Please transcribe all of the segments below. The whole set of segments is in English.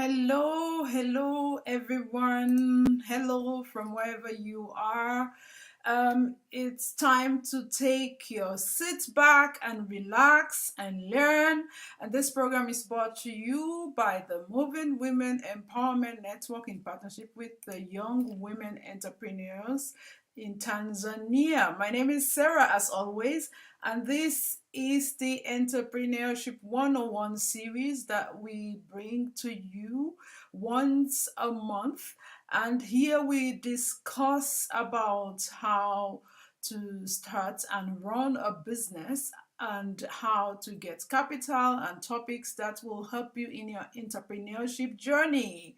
Hello, everyone. Hello from wherever you are. It's time to take your sit back and relax and learn. And this program is brought to you by the Moving Women Empowerment Network in partnership with the Young Women Entrepreneurs in Tanzania. My name is Sarah, as always, and this is the Entrepreneurship 101 series that we bring to you once a month. And here we discuss about how to start and run a business and how to get capital and topics that will help you in your entrepreneurship journey.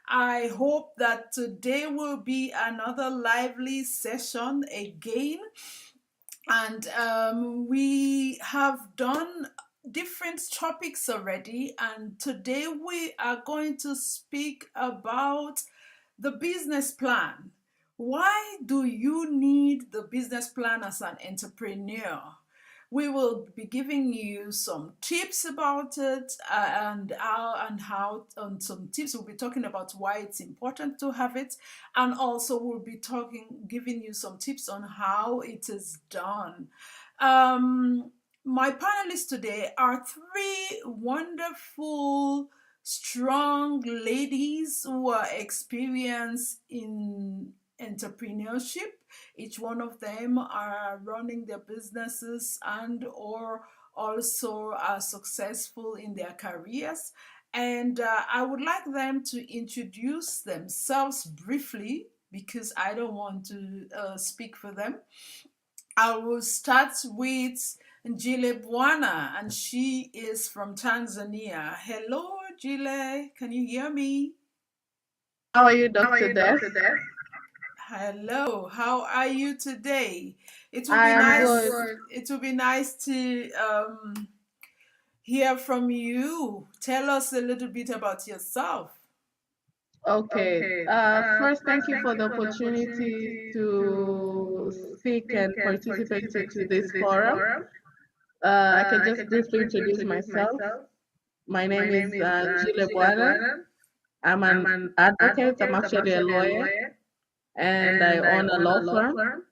I hope that today will be another lively session again. And we have done different topics already. And today we are going to speak about the business plan. Why do you need the business plan as an entrepreneur? We will be giving you some tips about it and some tips. We'll be talking about why it's important to have it, and also we'll be giving you some tips on how it is done. My panelists today are three wonderful, strong ladies who are experienced in entrepreneurship. Each one of them are running their businesses and or also are successful in their careers. And I would like them to introduce themselves briefly because I don't want to speak for them. I will start with Jile Bwana, and she is from Tanzania. Hello, Jile. Can you hear me? How are you, Dr. Death? Hello. How are you today? It will I be am nice. good. It will be nice to hear from you. Tell us a little bit about yourself. Okay. First, thank you for the opportunity to speak and participate into this forum. I can just briefly introduce myself. My name is Jile Bwana. I'm an advocate. I'm actually a lawyer, and I own a law firm.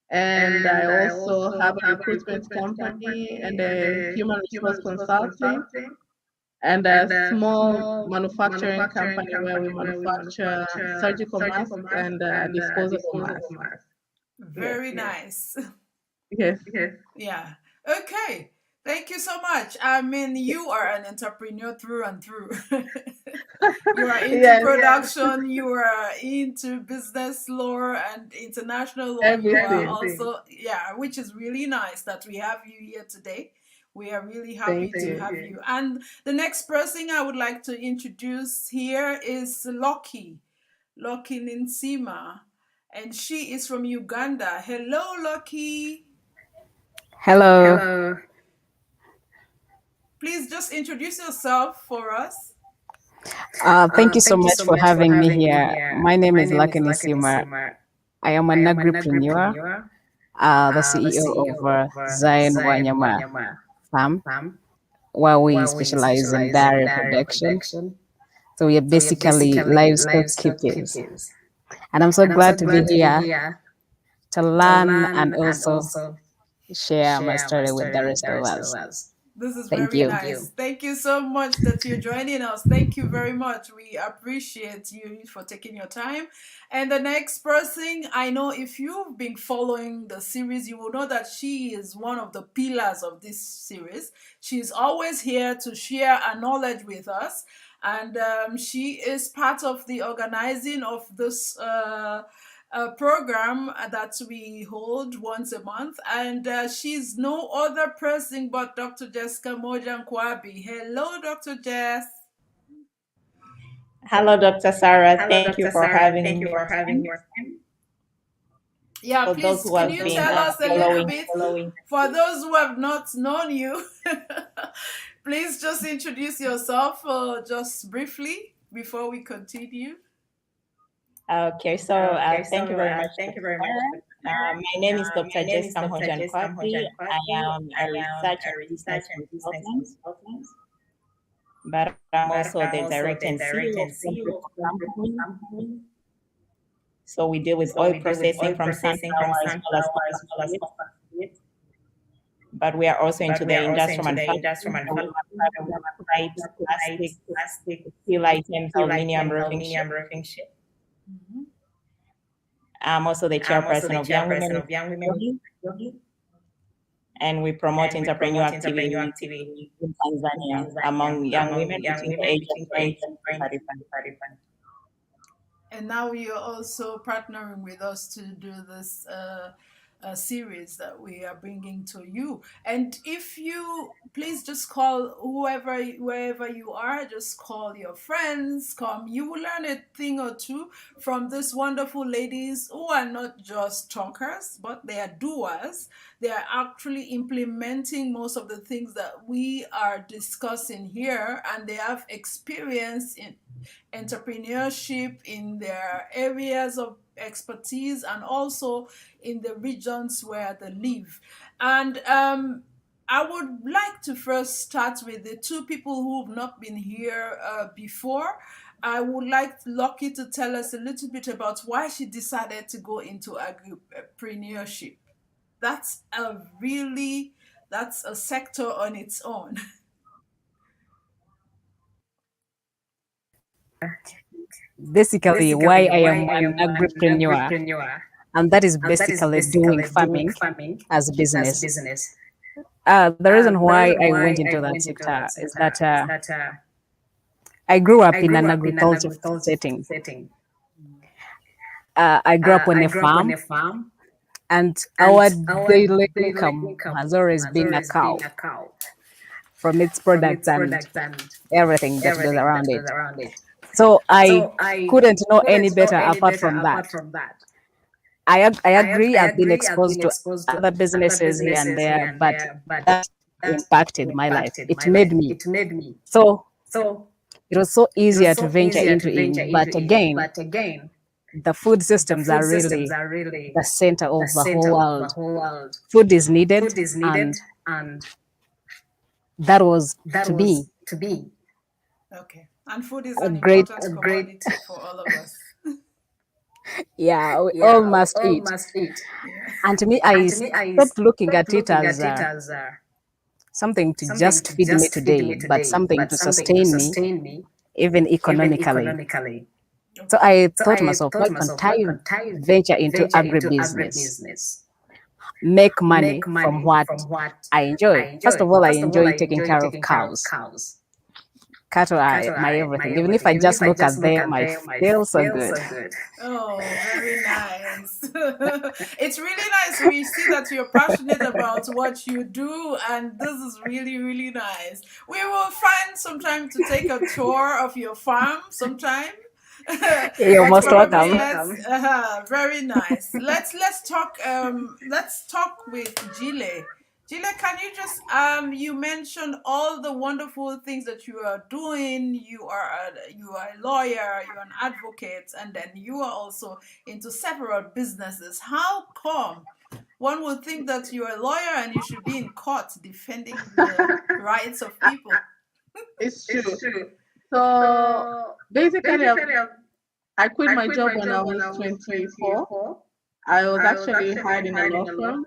And I also have a recruitment company and a human resource consulting and a small manufacturing company where we manufacture surgical masks and disposable masks. Yes, Very nice. yes. Yeah. Okay. Thank you so much. I mean, you are an entrepreneur through and through. You are into Yes, production, you are into business law and international law. You are everything. also, yeah, which is really nice that we have you here today. We are really happy Thank to you. have you. And the next person I would like to introduce here is Loki Ninsima, and she is from Uganda. Hello, Loki. Hello. Please just introduce yourself for us. Thank you so much for having me here. My name is Lakini Sima. I am an agripreneur, the CEO of Zion Wanyama Farm, where we specialize in dairy production. So we are basically livestock keepers. And I'm so glad to be here to learn and also share my story with the rest of us. This is Thank very you. nice. Thank you so much that you're joining us. Thank you very much. We appreciate you for taking your time. And the next person, I know if you've been following the series, you will know that she is one of the pillars of this series. She's always here to share her knowledge with us. And she is part of the organizing of this program that we hold once a month, and she's no other person but Dr. Jessica Mojankwabi. Hello, Dr. Jess. Hello, Dr. Sarah. Thank you for having me once again. Yeah, For please, those who can have you been tell us a little bit, following. for those who have not known you, please just introduce yourself just briefly before we continue. Okay, so thank you very much, Dr. Sarah. My name is Dr. Jessica Mhojan Kwapi. I am a research and business consultant but I'm also the director and CEO of one group of company. So we deal with oil processing from sunflower as well as cotton seeds. But we are also into the industrial manufacturing. So we manufacture pipes, plastic, steel items, aluminum roofing sheet. Mhm. I'm also the chairperson of Young Women in Technology, and we promote entrepreneurial activities in Tanzania among young women between the age of 20 and 35. And now you're also partnering with us to do this series that we are bringing to you. And if you please just call whoever, wherever you are, just call your friends, come. You will learn a thing or two from these wonderful ladies who are not just talkers, but they are doers. They are actually implementing most of the things that we are discussing here, and they have experience in entrepreneurship in their areas of expertise and also in the regions where they live. And I would like to first start with the two people who have not been here before. I would like Lucky to tell us a little bit about why she decided to go into entrepreneurship. That's a really that's a sector on its own. Basically, why I am an agripreneur, and that is basically doing farming as a business. The reason why I went into that sector is that I grew up in an agricultural setting. I grew up on a farm, and our daily income has always been a cow from its products and everything that goes around it. So I couldn't know any better apart from that. I agree, I've been exposed to other businesses here and there, but that impacted my life. It made me. So it was so easier to venture into it. But again, the food systems are really the center of the whole world. Food is needed, and that was to me Okay. And food is a an great, important commodity for all of us. yeah, we all must eat. Yeah. And to me, I stopped looking at it as something to just feed me today, but something to sustain me, even economically. So Okay. I thought to myself, why can't I venture into agribusiness, make money from what I enjoy? First of all, I enjoy taking care of cows. Cattle are my everything. Even if I just look at them, I feel so good. Oh, very nice. It's really nice. We see that you're passionate about what you do, and this is really, really nice. We will find some time to take a tour of your farm sometime. You're But most probably welcome. let's very nice. Let's talk with Gile. Gile, can you just you mentioned all the wonderful things that you are doing. You are a lawyer, you're an advocate, and then you are also into several businesses. How come? One would think that you're a lawyer and you should be in court defending the rights of people. It's true. So basically, I quit my job when I was 24. I was actually hired in a law firm,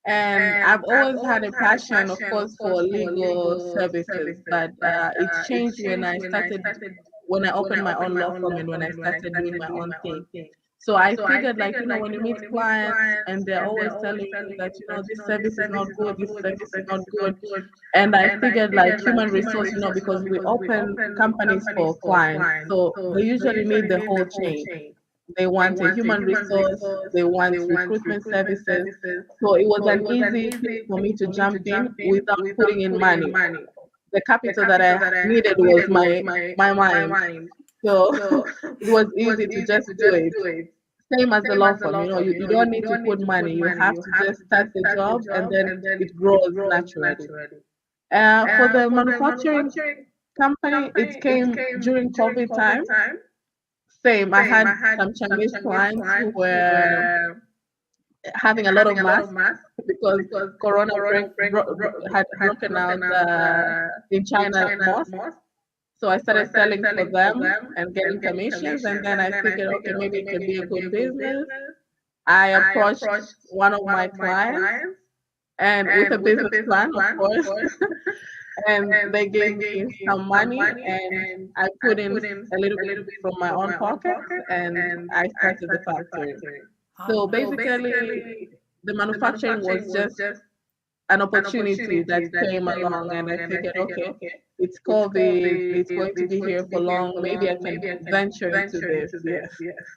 and I've always had a passion, of course, for legal services. But it changed when I opened my own law firm and when I started doing my own thing. So I figured, like, when you meet clients and they're always telling you that, this service is not good, this service is not good. And I figured, like, human resource, because we open companies for clients. So they usually need the whole chain. They want a human resource, they want recruitment services. So it was an easy thing for me to jump in without putting in money. The capital that I needed was my mind. So it was easy to just do it. Same as the law firm, you don't need to put money. You have to just start the job and then it grows naturally. For the manufacturing company, it came during COVID time. Same, I had some Chinese clients who were having a lot of masks because Corona had broken out in China most. So I started selling for them and getting commissions. And then I figured, okay, maybe it could be a good business. I approached one of my clients and with a business plan, of course, and they gave me some money and I put in a little bit from my own pockets and I started the factory. How So nice. basically, the manufacturing was just an opportunity that came along, and I figured, okay, it's COVID, it's going to be here for long. Maybe I can venture into this, yes.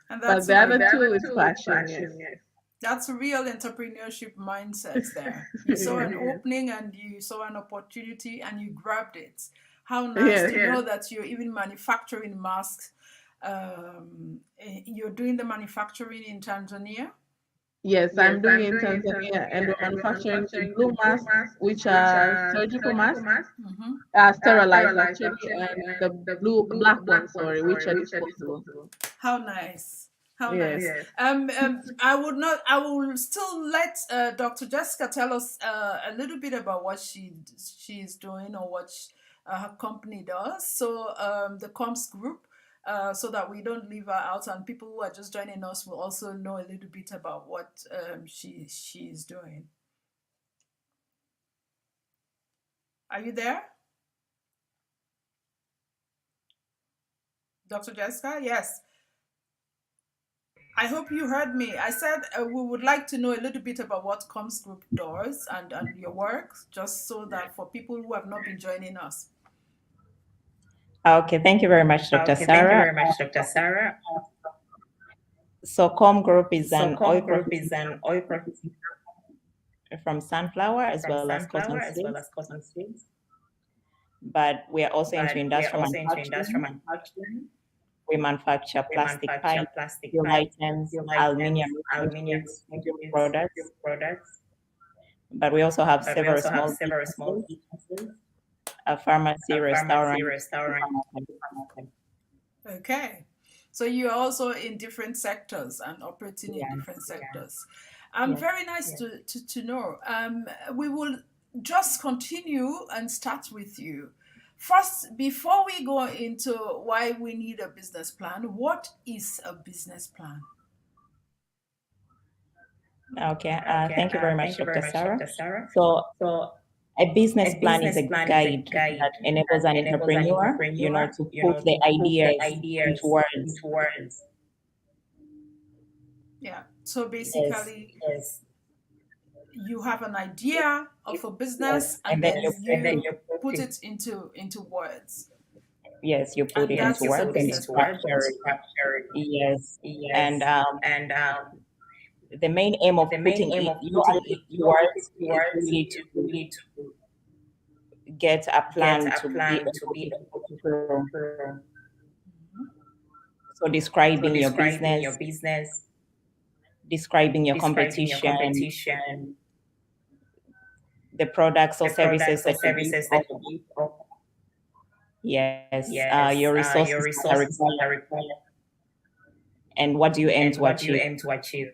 And But that's the a other two is passion, yes. that's a real entrepreneurship mindset there. You saw an opening and you saw an opportunity and you grabbed it. How nice Yes, to know that you're even manufacturing masks. You're doing the manufacturing in Tanzania. yes, I'm doing it in Tanzania, and we're manufacturing the blue masks, which are surgical masks, Hmm. sterilized actually, and the black ones, sorry, which are disposable. How nice. How nice. Yes. I would not. I will still let Dr. Jessica tell us a little bit about what she's doing or what her company does. So the Comms Group, so that we don't leave her out, and people who are just joining us will also know a little bit about what she's doing. Are you there, Dr. Jessica? Yes. I hope you heard me. I said we would like to know a little bit about what Comms Group does and your work, just so that for people who have not been joining us. Okay, thank you very much, Dr. Sarah. So Com Group is an oil processing from sunflower as well as cotton seeds, but we are also into industrial manufacturing. We manufacture plastic pipe, fuel items, aluminium sheets, fuel products, but we also have several small businesses, a pharmacy, restaurant. Okay. So you're also in different sectors and operating in different Yes, sectors. yes. Very nice to know. We will just continue and start with you. First, before we go into why we need a business plan, what is a business plan? Okay, thank you very much, Dr. Sarah. So a business plan is a guide that enables an entrepreneur, to put the ideas into words. Yeah. So Yes, basically, you have an idea of a business yes, and and then then you put it into words. yes, you put And it into that is a words and you business plan. structure it. Yes, and the main aim of putting it into words is really to get a plan to be able to go through. So describing your business, describing your competition, the products or services that you offer. Yes, your resources that are required, and what do you aim to achieve?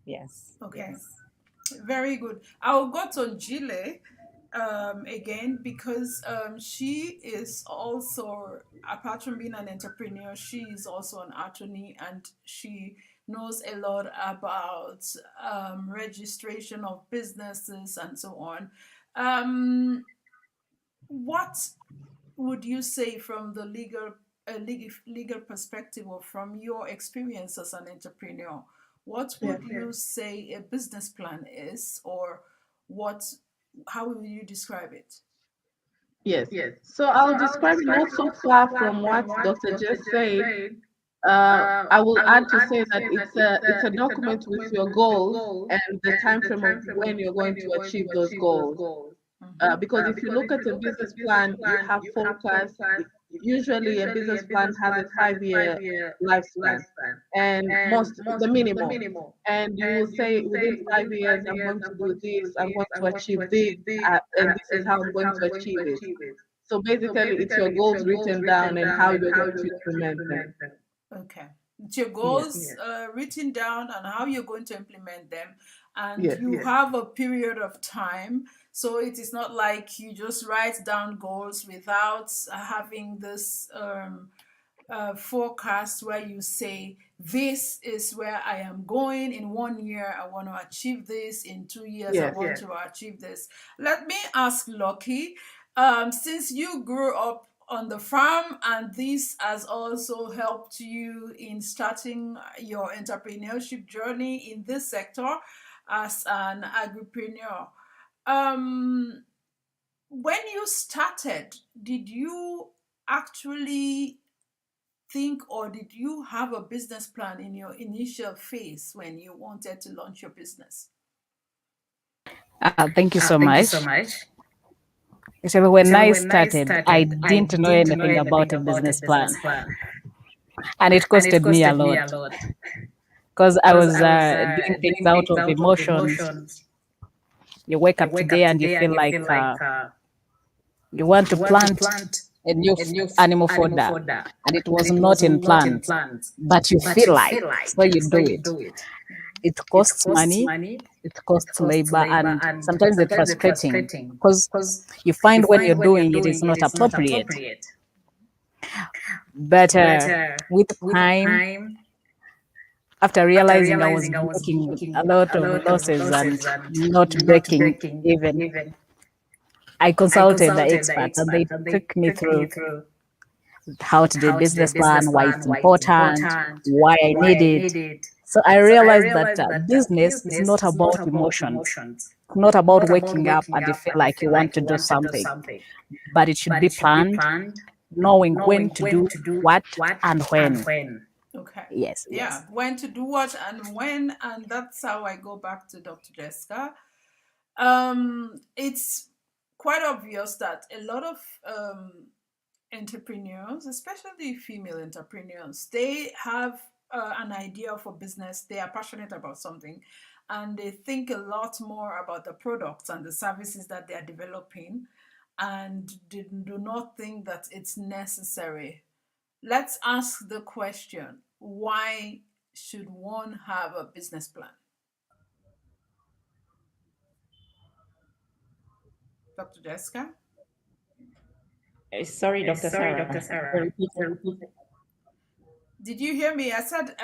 Yes. Okay. Very good. I'll go to Jile again because she is also, apart from being an entrepreneur, she is also an attorney and she knows a lot about registration of businesses and so on. What would you say from the legal perspective or from your experience as an entrepreneur? What Yeah. would you say a business plan is, or what? How will you describe it? Yes. So I'll describe it not so far from what Dr. just said. I will add to say that it's a document with your goals and the time frame of when you're going to achieve those goals. Mm-hmm. Because if you look at a business plan, you have forecasts. Usually, a business plan has a 5-year lifespan, and most the minimum. And you will say within 5 years, I'm going to do this, I'm going to achieve this, and this is how I'm going to achieve it. So basically, it's your goals written down and how you're going to implement them. Okay. It's your Yes, goals written down and how you're going to implement them. And yes, you have a period of time So it is not like you just write down goals without having this forecast where you say, this is where I am going. In 1 year, I want to achieve this. In 2 years, I Yes. want to achieve this. Let me ask Lucky, since you grew up on the farm and this has also helped you in starting your entrepreneurship journey in this sector as an agripreneur, um, when you started, did you actually think, or did you have a business plan in your initial phase when you wanted to launch your business? Thank you so much. Actually, when I started, I didn't know anything about a business plan, and it costed me a lot because I was doing things out of emotions. You wake up today and you feel like you want to plant a new animal fodder, and it was not in plans, but you feel like, so you do it. It costs money, it costs labor, and sometimes it's frustrating because you find when you're doing it, it's not appropriate. But with time, after realizing I was making a lot of losses and not breaking even, I consulted the experts and they took me through how to do a business plan, why it's important, why I need it. So I realized that business is not about emotions. It's not about waking up and you feel like you want to do something, but it should be planned, knowing when to do what and when. Okay. Yes. Yeah, when to do what and when, and that's how I go back to Dr. Jessica. It's quite obvious that a lot of entrepreneurs, especially female entrepreneurs, they have an idea of a business, they are passionate about something, and they think a lot more about the products and the services that they are developing, and do not think that it's necessary. Let's ask the question, why should one have a business plan? Dr. Jessica? Sorry, Dr. Sarah. Repeat it. Did you hear me? I said,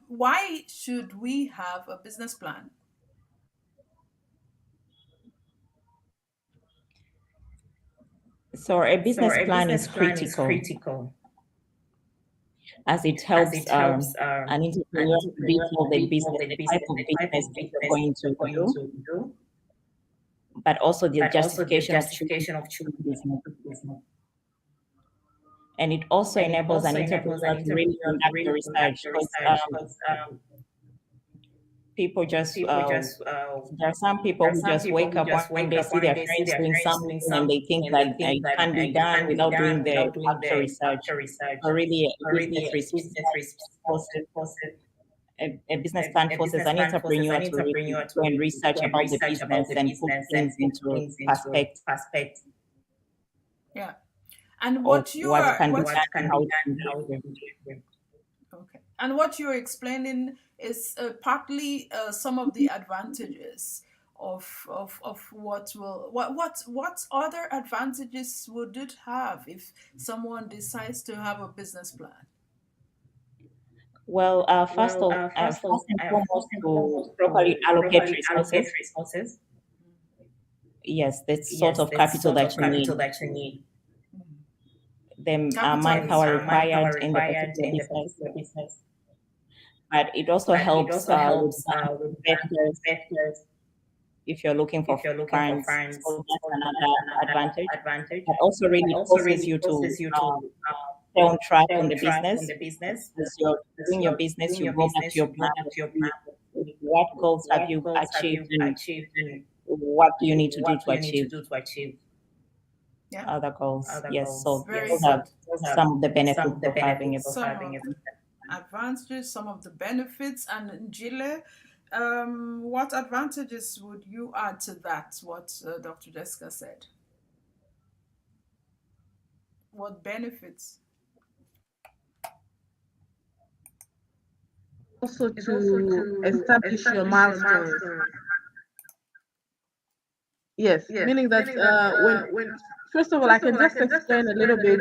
why should we have a business plan? So a business plan is critical as it helps an entrepreneur to detail the business, the type of business that you're going to do, but also the justification of choosing business. And it also enables an entrepreneur to really conduct the research because people just there are some people who just wake up one day, see their friends doing something, and they think that it can be done without doing the actual research. So really, forces a business plan forces an entrepreneur to really go and research about the business and put things into perspective Yeah. And of what you what are can be what done and how it can be done. okay. And what you're explaining is partly some of the advantages of what other advantages would it have if someone decides to have a business plan? Well, first and foremost, to properly allocate resources. Yes, that's sort of capital that you need. The Capital is manpower required in the particular business, but it also helps with investors if you're looking for funds. So that's another advantage. But also really forces you to stay on track in the business. As you're doing your business, you go back to your plan and see what goals have you achieved and what do you need to do to achieve yeah, other goals. Yes, so very those are good. some of the benefits of having a Some of the advantages, some of the benefits, and Jile, what advantages would you add to that? What Dr. Jessica said. What benefits? Also to establish your milestones. Yes, meaning that when first of all, I can just explain a little bit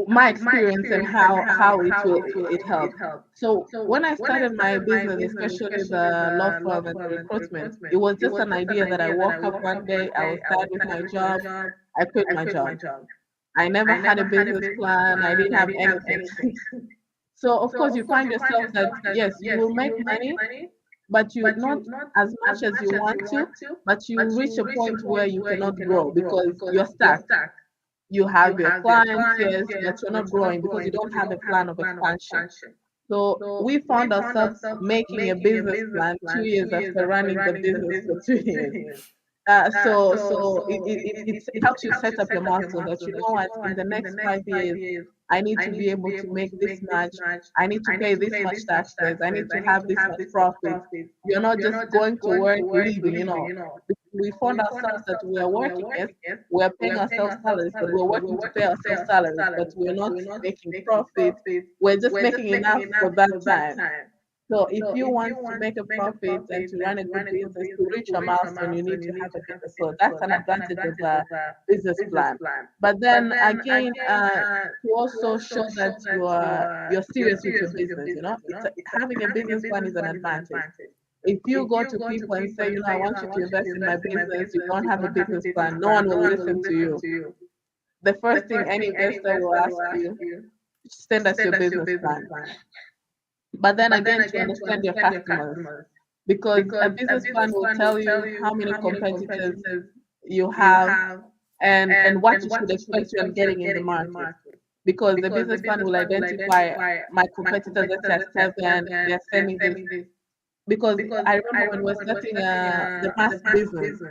my experience and how it helped. So when I started my business, especially the law firm and the recruitment, it was just an idea that I woke up one day, I was tired with my job, I quit my job. I never had a business plan, I didn't have anything. So of course you find yourself that yes, you will make money, but you not as much as you want to, but you reach a point where you cannot grow because you're stuck. You have your clients, yes, but you're not growing because you don't have a plan of expansion. So we found ourselves making a business plan 2 years after running the business for 2 years. So it helps you set up your muscle that you know what, in the next 5 years, I need to be able to make this much. I need to pay this much taxes. I need to have this much profit. You're not just going to work, leaving. We found ourselves that we are working, yes, we are paying ourselves salaries, but we're working to pay ourselves salaries, but we're not making profit. We're just making enough for that time. So if you want to make a profit and to run a good business, to reach a milestone, you need to have a business. So that's an advantage of a business plan. But then again, to also show that you're serious with your business, having a business plan is an advantage. If you go to people and say, I want you to invest in my business, you don't have a business plan, no one will listen to you. The first thing any investor will ask you, send us your business plan. But then again, to understand your customers, because a business plan will tell you how many competitors you have and what you should expect when getting in the market. Because the business plan will identify my competitors, let's say at 7, they're selling this. Because I remember when we're starting the mask business,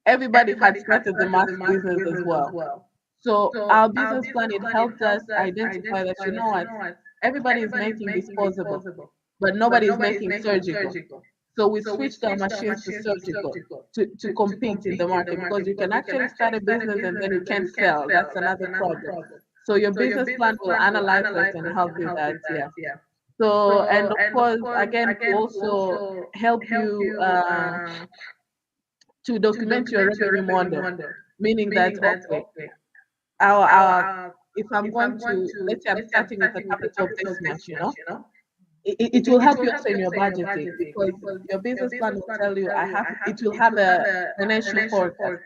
everybody had started the mask business as well. So our business plan, it helped us identify that, what, everybody is making disposable, but nobody is making surgical. So we switched our machines to surgical to compete in the market because you can actually start a business and then you can't sell. That's another problem. So your business plan will analyze that and help you that, yeah. So, and of course, again, to also help you to document your revenue model, meaning that, okay, our if I'm going to, let's say I'm starting with a capital of this much, it will help you also in your budgeting because your business plan will tell you it will have a financial forecast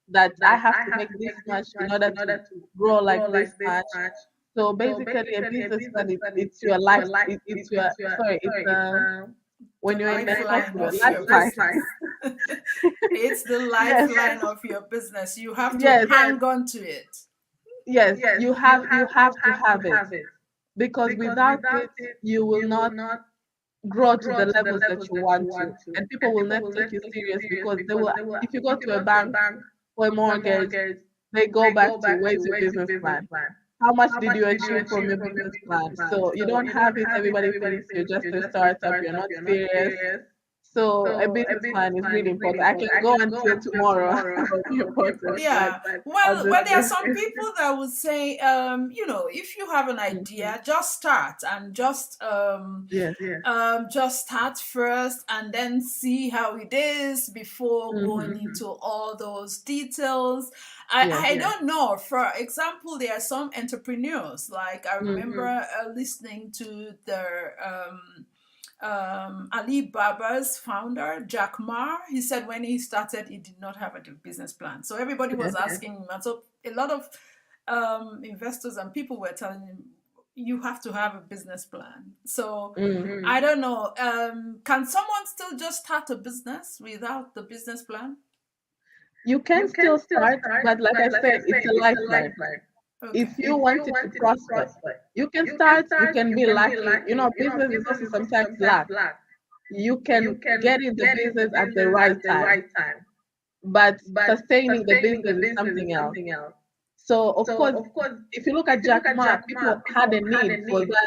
that I have to make this much in order to grow like this much. So basically, a business plan, it's your life, it's your, sorry, it's when The you're in lifeline menopause, your of your lifeline. business. It's the Yes, lifeline of your business. You have to yes, hang on to it. yes. You have to have it because without it, you will not grow to the levels that you want to, and people will not take you serious because they will. If you go to a bank for a mortgage, they go back to where's your business plan? How much did you achieve from your business plan? So you don't have it. Everybody thinks you're just a startup. You're not serious. So a business plan is really important. I can go until tomorrow about the importance, but Yeah. I'll Well, just there are some people that would say, if you have an idea, just start and yes, just start first and then see how it is before going hmm into all those details. yes, I don't know. For example, there are some entrepreneurs, like I remember listening to Alibaba's founder, Jack Ma. He said when he started, he did not have a business plan. So everybody was yes, asking him. And so a lot of investors and people were telling him, you have to have a business plan. So mm. I don't know. Can someone still just start a business without the business plan? You can still start, but like I said, it's a lifeline. If Okay. you wanted to prosper, you can start, you can be lucky. Business is also sometimes luck. You can get in the business at the right time, but sustaining the business is something else. So of course, if you look at Jack Ma, people had a need for that,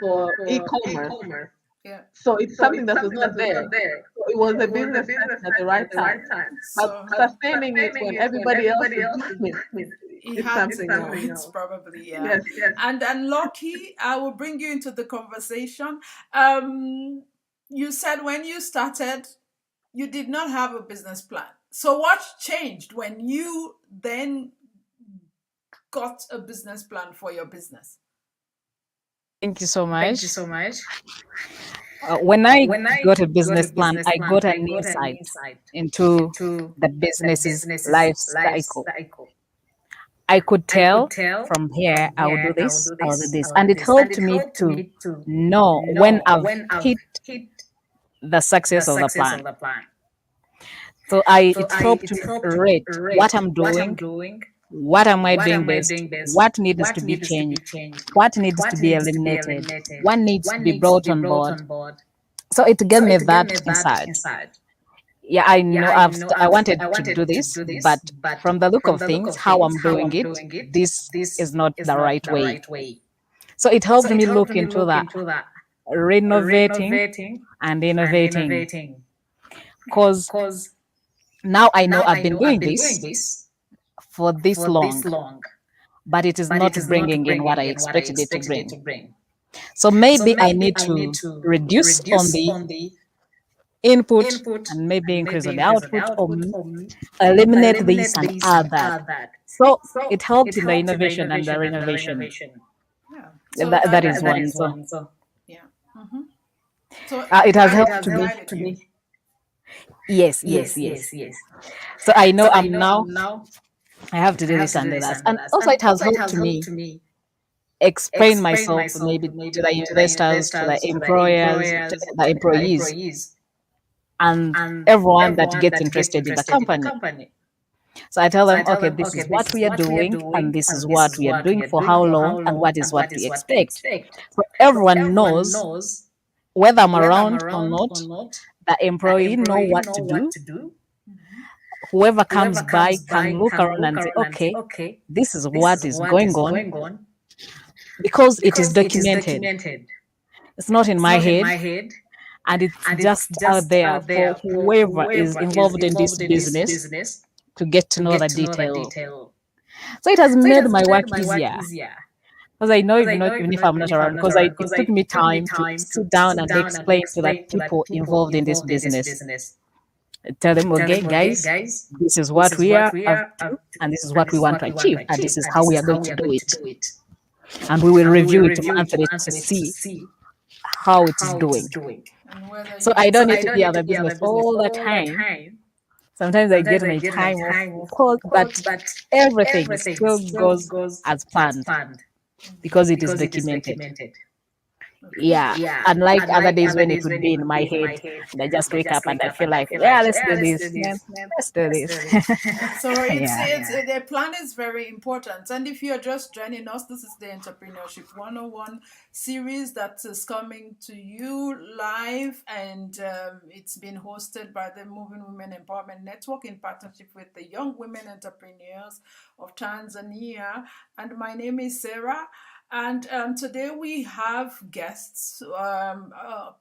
for e-commerce. Yeah. So it's something that was not there. So it was a business started at the right time. But So sustaining it when everybody else is doing it he is had to something do else. it probably, yeah. Yes. And Lucky, I will bring you into the conversation. You said when you started, you did not have a business plan. So what changed when you then got a business plan for your business? Thank you so Thank you much. so much. When I When I got a got a business plan, business I plan, got an I got an insight insight into into the the business's business's life life cycle. cycle. I could I could tell tell from here, from I will do here I will this, do I will do this, this. I will And do it this. And helped it me helped to me to know when know I've when I've hit hit the the success of the success plan. of the plan. So So it I helped it me helped to rate what rate I'm what I'm doing, doing, what am I what doing am I best, doing best, what needs to what be needs to changed, be changed, what needs to what be needs to be eliminated, eliminated, what needs what to be needs to brought be on brought board. on board. So it gave So me it gave that me that insight. insight. Yeah, I Yeah, know I know I wanted I to do wanted to this, do but this, but from the look from of the look things, of how things, I'm how doing I'm it, doing it, this this is not is the not right the way. right way. So it So helped it me helped look me into look that into that renovating renovating and and innovating. innovating. Because Because now I know now I've I been know I've doing been doing this this for this for this long, long, but it is but it not is not bringing in what bringing I in what I expected it to expected it bring. to bring. So So maybe I maybe need I need to to reduce on reduce the on the input input and maybe and increase maybe on the increase on the output, or output, or eliminate this eliminate and this add and that. add that. So So it helped it in the helped in the innovation and the innovation and the renovation. renovation. Yeah. So That that is That one. is So one. So yeah. So it has it helped has to me. helped to me. Yes, yes, Yes, yes. yes, yes. So I know So I I'm know now, I'm now I have to I do have this to do and do this that. and do And that. also And it has also it helped has to helped me to me explain explain myself myself maybe to maybe the to the investors, to the investors, to the employers, to employers, the to the employees, employees, and and everyone that everyone gets that gets interested in the interested in the company. company. So I tell So I them, tell okay, them, this okay, is this what is we are what we are doing, and doing, this is and this what is we are what we doing are for doing how for long, how and long, what is and what what we is what we expect. expect. So So everyone everyone knows knows whether I'm whether I'm around or around not, or not. the The employee know employee what know to what do. to do. mhm. Whoever comes Whoever by comes can by look can around look and say, around and say, okay, okay, this is this what is is what going is on, going on, because it is because it is documented. documented. It's not in It's my not in head, my head, and it's and it's just out just there out for there for whoever is whoever is involved in this involved in this business business to get to to know get the to know the detail. detail. So it has So it made has my made work my work easier. easier. Because I know Because if I not, know even if I'm even not if around, I'm not because around, it because took it me took me time to time to sit down sit and down and explain to the explain to the people people involved in this involved in this business. business. Tell them, Tell okay, them, okay, guys, guys, this is this what is we what are we up are to, up to, and this is and what we this is want what to we want achieve, to and this achieve, is and how this we is are how going we to are do going to it. do it. And we will And we will review it review it monthly to monthly to see see how it is how it is doing. doing. And whether So you I So don't are need I to don't be need at to the be at business the business all the all the time. time. Sometimes I Sometimes get I my get my time off, time off, but but everything everything still still goes goes as as planned planned because it is because it is documented. documented. okay? Yeah, Yeah, unlike other unlike days other when it days would when be it in would my be in my head head and I just and I wake up just and wake I up feel and I like, feel yeah, like, let's yeah, do let's this, do man, this, man. let's do Let's this. do this. So Yeah. the plan is very important. And if you're just joining us, this is the Entrepreneurship 101 series that is coming to you live, and it's been hosted by the Moving Women Empowerment Network in partnership with the Young Women Entrepreneurs of Tanzania. And my name is Sarah. And today we have guests,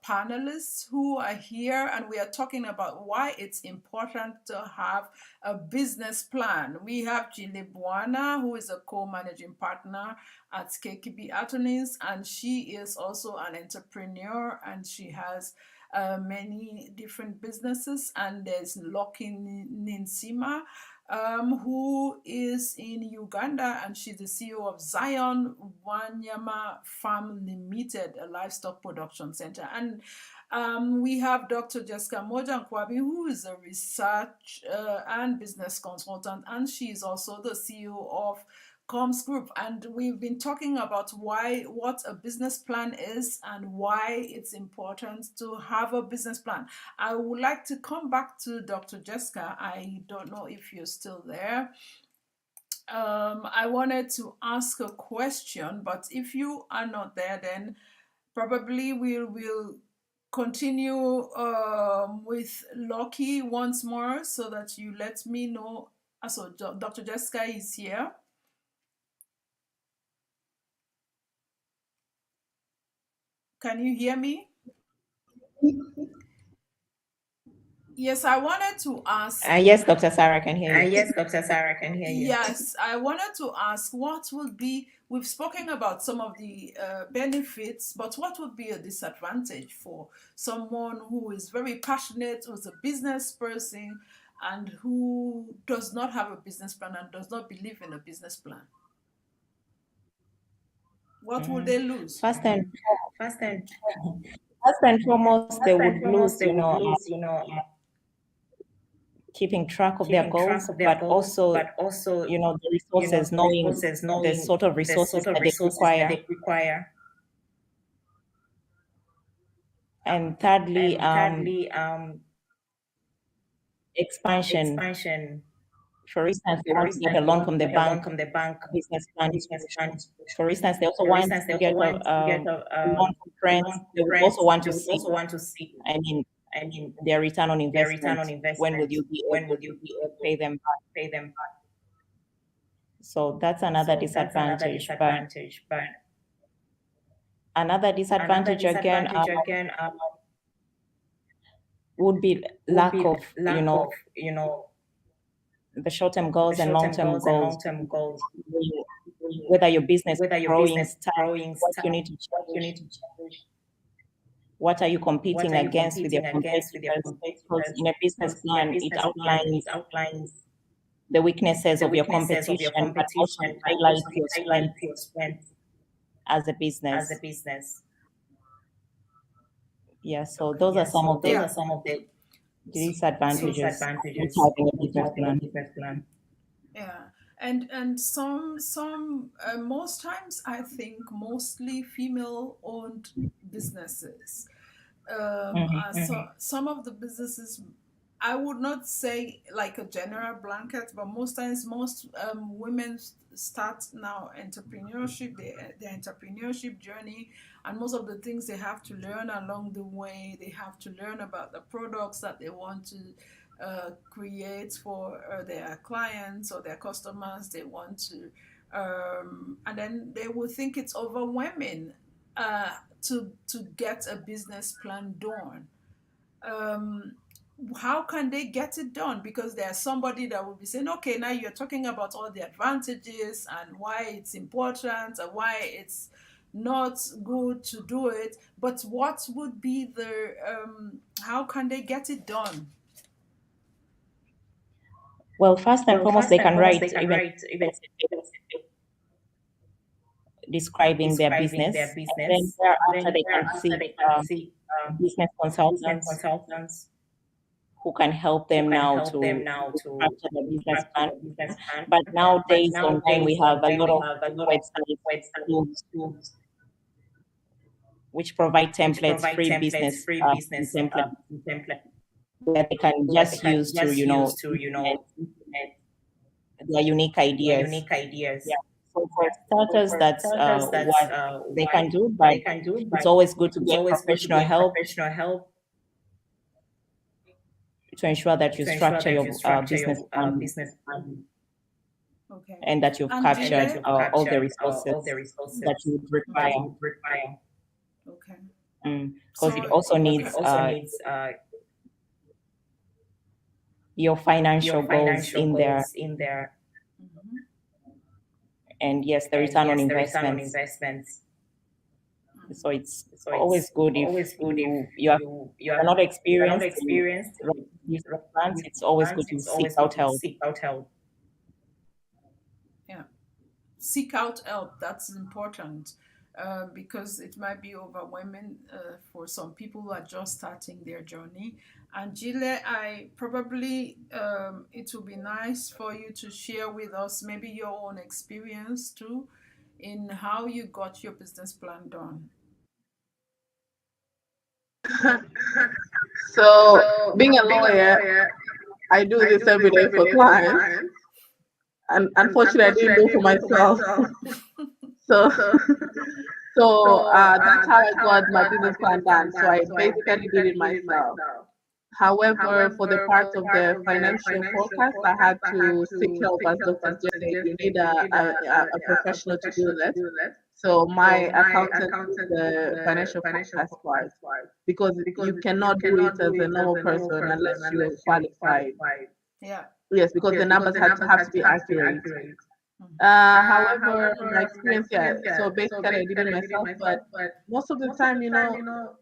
panelists who are here, and we are talking about why it's important to have a business plan. We have Jile Buana, who is a co-managing partner at KKB Attorneys, and she is also an entrepreneur, and she has many different businesses. And there's Loki Ninsima, who is in Uganda, and she's the CEO of Zion Wanyama Farm Limited, a livestock production center. And we have Dr. Jessica Mojan Kwabi, who is a research and business consultant, and she is also the CEO of Coms Group. And we've been talking about what a business plan is and why it's important to have a business plan. I would like to come back to Dr. Jessica. I don't know if you're still there. I wanted to ask a question, but if you are not there, then probably we'll continue with Loki once more so that you let me know. So Dr. Jessica is here. Can you hear me? Yes, I wanted to ask. Yes, Dr. Sarah, can hear you. Yes, Dr. Sarah, can hear you. Yes, I wanted to ask what would be, we've spoken about some of the benefits, but what would be a disadvantage for someone who is very passionate, who's a business person, and who does not have a business plan and does not believe in a business plan? What will they lose? First and First and first and foremost, they first and would foremost, lose, they would lose, keeping track of their keeping track goals, of their but goals, also, but also, the resources, the knowing resources, the knowing sort of the resources sort of that they resources that require. they require. And thirdly, And thirdly, expansion. expansion. For instance, they For want to get instance, a they loan want from to the get a bank, loan from the bank, a business plan business plan. inspiration. For instance, they also For want instance, they to also get want to get a loan from a friends. loan from They would friends. also want They to would see, also want to see, I mean, I mean, their return on their return investment. on When will investment. you be When able will you to be able pay to them back? pay them back? So that's another So that's another disadvantage. But disadvantage. But another another disadvantage again disadvantage again would be would lack be of, lack of, the short-term the goals and short-term long-term goals and goals. long-term goals. Whether your business Whether is your growing, business style, growing what you style, need to what you change, need to change, what are you what competing are you against with your competing against with your competitors? Because competitors? in a business Because in a plan, it business plan, it outlines outlines the weaknesses the of your weaknesses of your competition, but also competition, it but highlights also it your highlights strengths your strength as a as a business. business. Yeah, so Okay. those are Yeah. some So of those are some of the disadvantages of not disadvantages having a of not business having a plan. business plan. Yeah, and some most times I think mostly female owned businesses. So some of the businesses, I would not say like a general blanket, but most times most women start now entrepreneurship, their entrepreneurship journey, and most of the things they have to learn along the way, they have to learn about the products that they want to create for their clients or their customers. They want to, and then they will think it's overwhelming uh, to get a business plan done. Um, how can they get it done? Because there's somebody that will be saying, okay, now you're talking about all the advantages and why it's important and why it's not good to do it. But what would be the, how can they get it done? Well, first and Well, foremost, first they and can foremost, they write can even write even describing their describing their business, and then business. thereafter Then they can thereafter seek they can seek business business consultants consultants who can help who them can now help them to now to structure the business structure plan. the business plan. But But nowadays online we nowadays have a online lot we of have a lot of websites, websites tools which provide which templates, provide free templates, business free business templates templates where they can where they just can use to, just use to implement implement their unique their ideas. unique ideas. Yeah. So for So starters, for that's starters, that's what they what can do, but they can do. it's But always good to it's get always good to professional get help professional help to ensure that you to ensure structure that you your structure business your plan business plan. Okay. and that you've And and that captured you've all the captured all the resources that you resources would that require. you would require. Okay. Because it So also because it needs also needs your your financial goals financial in there, goals in there, and yes, the and return on yes, the return on investments. investments. So it's So always it's good if always good if you're not you are not experienced in experienced in business plans. business It's always plans. good to It's seek always good out to help. seek out help. Yeah. Seek out help. That's important because it might be overwhelming for some people who are just starting their journey. And Gile, I probably it would be nice for you to share with us maybe your own experience too in how you got your business plan done. So, So, being a being a lawyer, lawyer, I do I this do every this day every for day for clients, clients, and and unfortunately, I didn't unfortunately, I do it for didn't do it for myself. myself. So, So, that's how I that's how I got my got my business plan business plan done. So done. I So I basically did basically it did it myself. myself. However, for the However, for part the of part the of the financial financial forecast, I forecast, had I had to seek to help, seek as help, Dr. as Dr. said. You Jesse. need You need a a professional to do professional to that. do that. So my accountant did the financial forecast part because you cannot do it as a normal person unless you're qualified. Yeah. Yes, because the numbers have to be accurate. However, my experience, yeah, so basically I did it myself, but most of the time,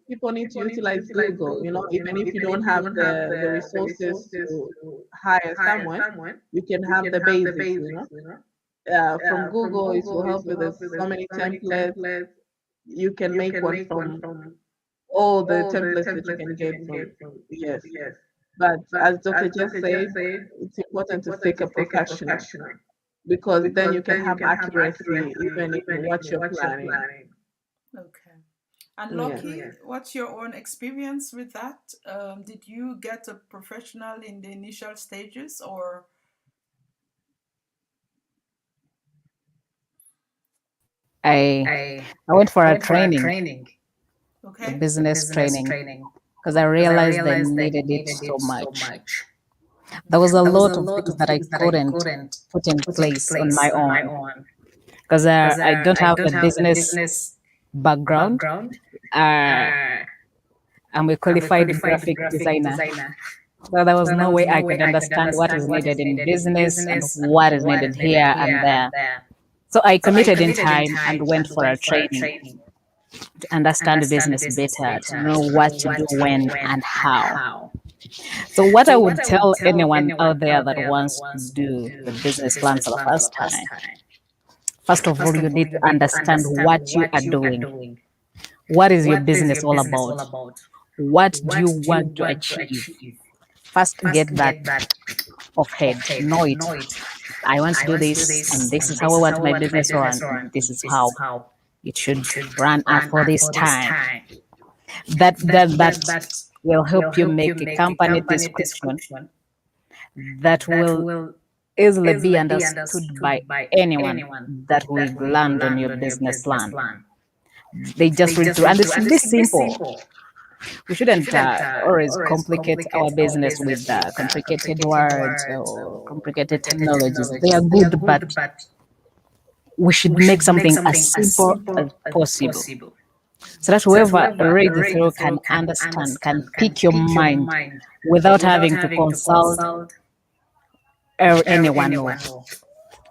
people need to utilize Google, even if you don't have the resources to hire someone, you can have the basics. From Google, it will help you. There's so many templates. You can make one from all the templates that you can get from, yes. But as Dr. just said, it's important to seek a professional because then you can have accuracy even in what you're planning. Okay. And Yeah. Lucky, what's your own experience with that? Did you get a professional in the initial stages or? I went for a training, a Okay. business training, because I realized I needed it so much. There was a lot of things that I couldn't put in place on my own because I don't have a business background. Uh, I'm a qualified graphic designer. So there was no way I could understand what is needed in business and what is needed here and there. So I committed in time and went for a training to understand the business better, to know what to do when and how. So what I would tell anyone out there that wants to do the business plan for the first time, first of all, you need to understand what you are doing. What is your business all about? What do you want to achieve? First, get that off head. Know it. I want to do this, and this is how I want my business to run, and this is how it should run at for this time. That will help you make a company description that will easily be understood by anyone that will land on your business plan. They just read through, and it should be simple. We shouldn't always complicate our business with complicated words or complicated terminologies. They are good, but we should make something as simple as possible so that whoever reads through can understand, can pick your mind without having to consult anyone or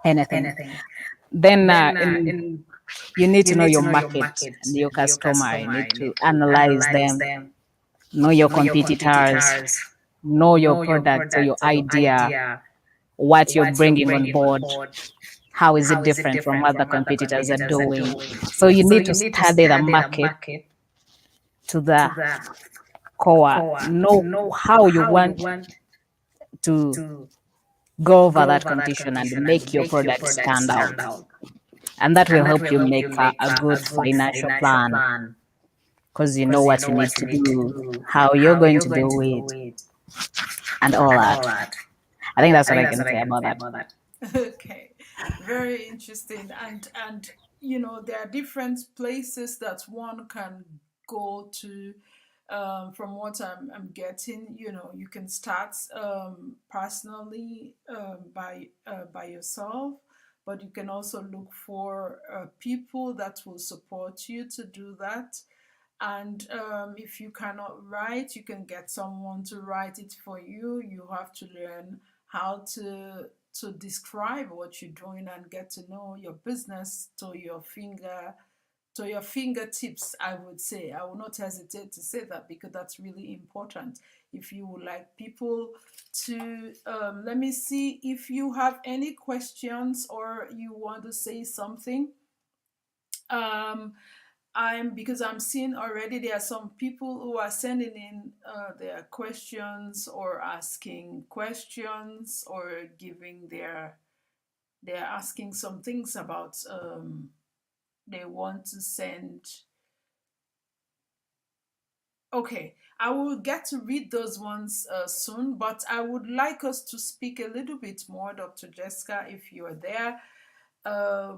anything. Then you need to know your market and your customer. You need to analyze them, know your competitors, know your product or your idea, what you're bringing on board, how is it different from what the competitors are doing. So you need to study the market to the core, know how you want to go over that competition and make your product stand out. And that will help you make a good financial plan because you know what you need to do, how you're going to do it, and all that. I think that's what I can say about that. Okay, very interesting. And there are different places that one can go to. From what I'm getting, you can start personally by yourself, but you can also look for people that will support you to do that. And if you cannot write, you can get someone to write it for you. You have to learn how to describe what you're doing and get to know your business to your fingertips. I would say, I will not hesitate to say that because that's really important. If you would like people to let me see if you have any questions or you want to say something. I'm seeing already there are some people who are sending in their questions or asking questions or giving they're asking some things about they want to send. Okay, I will get to read those ones soon, but I would like us to speak a little bit more, Dr. Jessica, if you're there.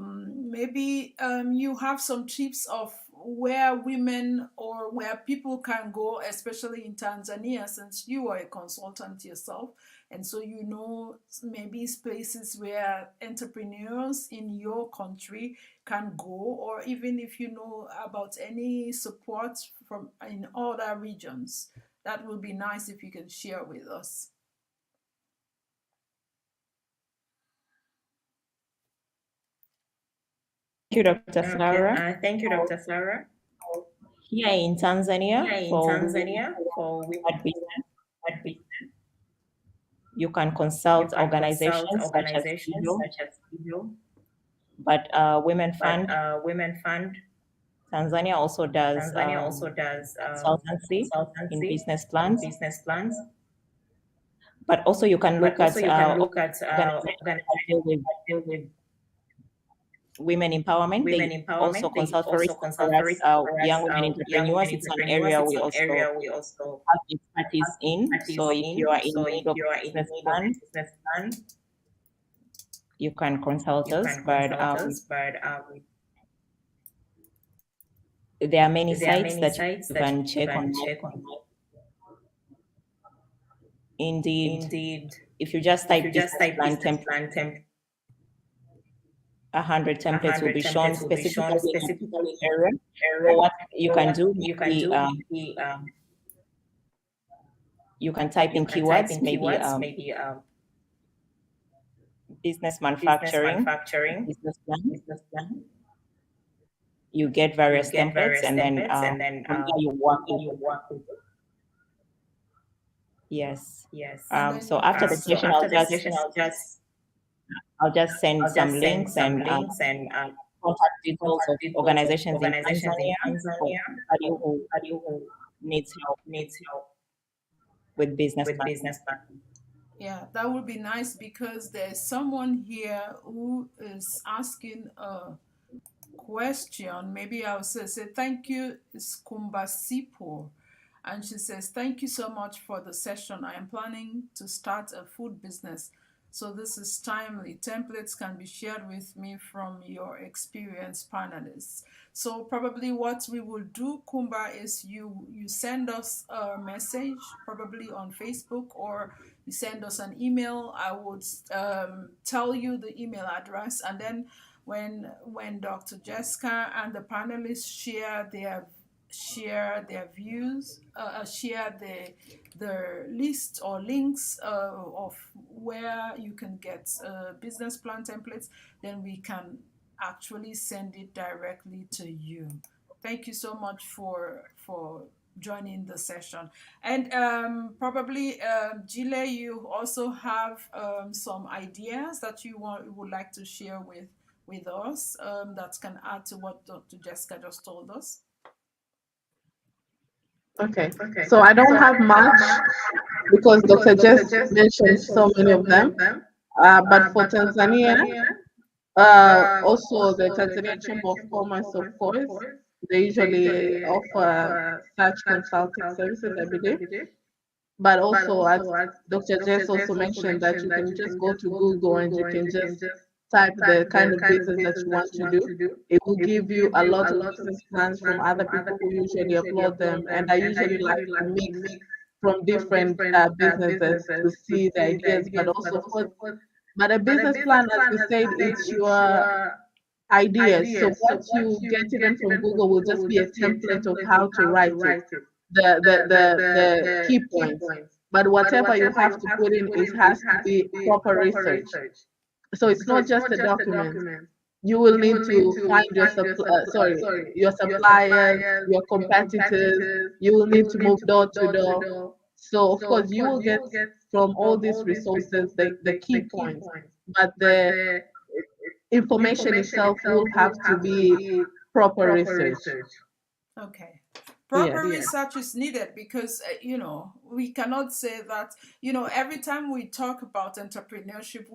Maybe you have some tips of where women or where people can go, especially in Tanzania, since you are a consultant yourself, And so you know maybe places where entrepreneurs in your country can go, or even if you know about any support from in other regions, that would be nice if you can share with us. Thank you, Dr. Okay. Flora. Thank you, Dr. Flora. Here in Tanzania, Here in for women Tanzania, who want for to women start who business, want to start business, you can you consult can consult organizations such as organizations CISO, such as CISO, but Women but Fund Women Fund Tanzania also does Tanzania also does consultancy in consultancy business in plans. business plans. But also you can But look also at you can look at organizations that deal organizations with that deal with women empowerment. women They also empowerment. They consult also for consult us, for young us, women young women entrepreneurs. It's an entrepreneurs. area It's we an also area we also have expertise have in. So expertise if you in. are in So need if of you are a in business need of a plan, business plan, you can consult you us. can But consult us. But there are many there are sites many that sites you that can you check can online. check online. Indeed, Indeed, if you just if you type just business type plan business template, plan template, 100 templates will 100 be shown templates will be shown specifically in specifically each in area. area. So what you So can what do, you can maybe do, maybe you can type you in can type keywords, in maybe keywords, maybe business business manufacturing, manufacturing, business plan. business plan. You get You various get templates, various and then templates, and then from there you from work there with you it. work with it. Yes. Yes. And then So you after can the So session, after the session, I'll just send I'll some just send links some and links and contact details contact of details of organizations in organizations in Tanzania for Tanzania anybody for who anybody who needs help needs help with business with planning. business planning. Yeah, that would be nice because there's someone here who is asking a question. Maybe I'll say thank you, it's Kumbasipo. And she says, thank you so much for the session. I am planning to start a food business. So this is timely. Templates can be shared with me from your experienced panelists. So probably what we will do, Kumba, is you send us a message, probably on Facebook, or you send us an email. I would tell you the email address, and then when Dr. Jessica and the panelists share their views, share the list or links of where you can get business plan templates, then we can actually send it directly to you. Thank you so much for joining the session. And probably, Gile, you also have some ideas that you would like to share with us that can add to what Dr. Jessica just told us. Okay. Okay. So I So don't I have don't have much much because because Dr. Dr. Jess Jess mentioned mentioned so many so of many them. of them. But for But for Tanzania, Tanzania, also the also the Tanzania Chamber Tanzania of Chamber of Commerce, of Commerce, of course, course, they they usually usually offer offer such such consulting consulting services, I services, I believe. believe. But But also, as also, as Dr. Dr. Jess also Jess also mentioned, that mentioned, you that can you just can go just to go to Google and you Google and can you can just just type type the kind the of kind of business that business you that want you to want do. to do. It will It will give you give a you lot a of lot of business business plans from plans other from people other who people who usually usually upload upload them. And them. I And I usually like usually to like to mix mix from from different different businesses to businesses to see the see the ideas, but ideas, but also for also for but a but a business plan, business as plan, we as we said, said, it's it's your your ideas. So ideas. So what what you get you even get from even from Google will Google just will be a just be a template of template of how to how to write it, write it, the the key key points. points. But But whatever you whatever have you to have put to in, put it in, has it to has to be be proper proper research. research. So it's So not it's just not a just a document. document. You will You need will need to to find find your your suppliers, suppliers, your your competitors. competitors. You will You need will to need move to door move to door to door. door. So of So course of you course will you get will get from all from these all these resources resources the the key key points, points. but But the the information information itself itself will have will to have to be be proper proper research. research. Okay. Yes. Proper research is needed because, we cannot say that, every time we talk about entrepreneurship,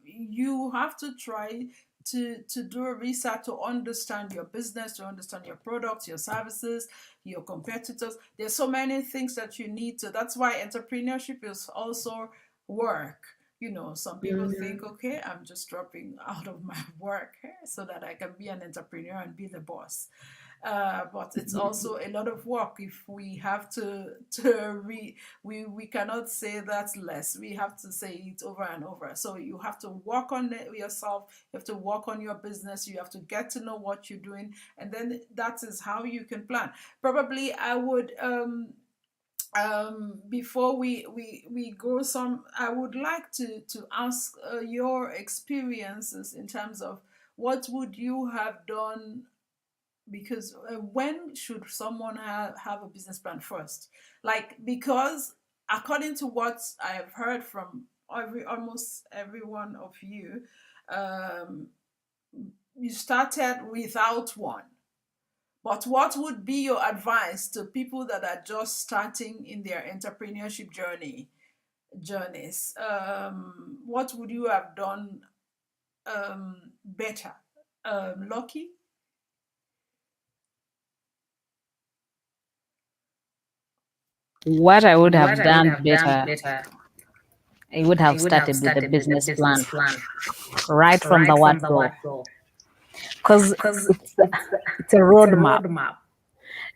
you have to try to do a research to understand your business, to understand your products, your services, your competitors. There's so many things that you need to. That's why entrepreneurship is also work. Some people think, okay, I'm just dropping out of my work so that I can be an entrepreneur and be the boss. But it's also a lot of work. If we have we cannot say that's less. We have to say it over and over. So you have to work on it yourself. You have to work on your business. You have to get to know what you're doing, and then that is how you can plan. Probably I would before we go some, I would like to ask your experiences in terms of what would you have done, because when should someone have a business plan first, like, because according to what I have heard from almost every one of you, um, you started without one. But what would be your advice to people that are just starting in their entrepreneurship journeys? What would you have done better? Lucky? What I would have done better, I would have started with a business plan right from the word go, because it's a roadmap.